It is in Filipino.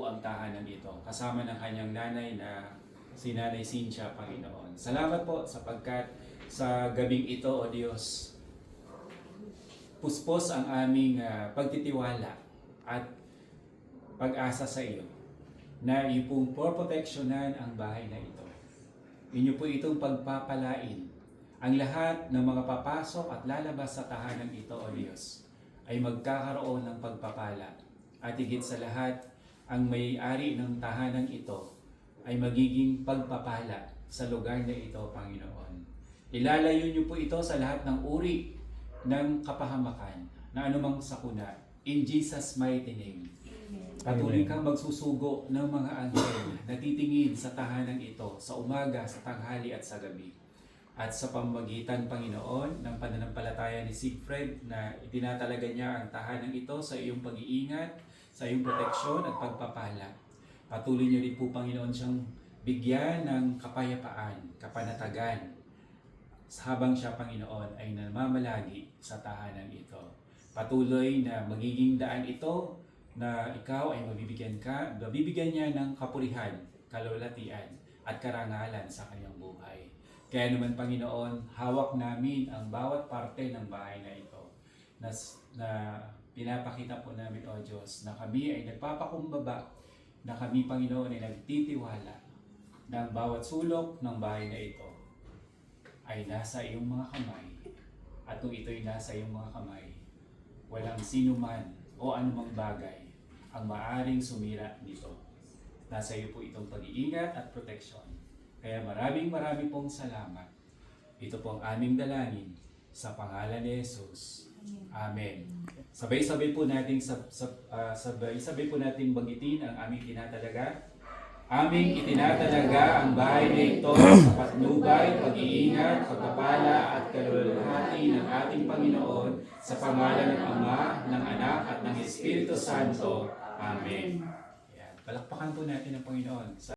ang tahanan ito, kasama ng kanyang nanay na si Nanay Cynthia, Panginoon. Salamat po sapagkat sa gabing ito, O Diyos, puspos ang aming pagtitiwala at pag-asa sa iyo na iyo pong proteksyonan ang bahay na ito. Inyo po itong pagpapalain. Ang lahat ng mga papasok at lalabas sa tahanan ito, O Diyos, ay magkakaroon ng pagpapala. At higit sa lahat, ang may-ari ng tahanan ito ay magiging pagpapala sa lugar na ito, Panginoon. Ilalayo niyo po ito sa lahat ng uri ng kapahamakan na anumang sakuna. In Jesus' mighty name. Patuloy kang magsusugo ng mga anghel na titingin sa tahanan ito sa umaga, sa tanghali at sa gabi. At sa pamamagitan, Panginoon, ng pananampalataya ni Siegfried na itinatalaga niya ang tahanan ito sa iyong pag-iingat, sa iyong proteksyon at pagpapala. Patuloy niyo rin po, Panginoon, siyang bigyan ng kapayapaan, kapanatagan, habang siya, Panginoon, ay namamalagi sa tahanan ito. Patuloy na magiging daan ito na ikaw ay mabibigyan niya ng kapurihan, kalulatian, at karangalan sa kanyang buhay. Kaya naman, Panginoon, hawak namin ang bawat parte ng bahay na ito na pinapakita po namin, O Diyos, na kami ay nagpapakumbaba, na kami, Panginoon, ay nagtitiwala na ang bawat sulok ng bahay na ito ay nasa iyong mga kamay. At kung ito'y nasa iyong mga kamay, walang sino man o anumang bagay ang maaring sumira dito. Nasa iyo po itong pag-iingat at proteksyon. Kaya maraming pong salamat. Ito po ang aming dalangin sa pangalan ni Jesus. Amen. Sabay-sabay po nating banggitin ang aming tinatalaga. Aming itinatalaga ang bahay na ito sa patnubay, pag-iingat, pagpapala at kalulahati ng ating Panginoon sa pangalan ng Ama, ng Anak at ng Espiritu Santo. Amen. Ayan. Palakpakan po natin ang Panginoon.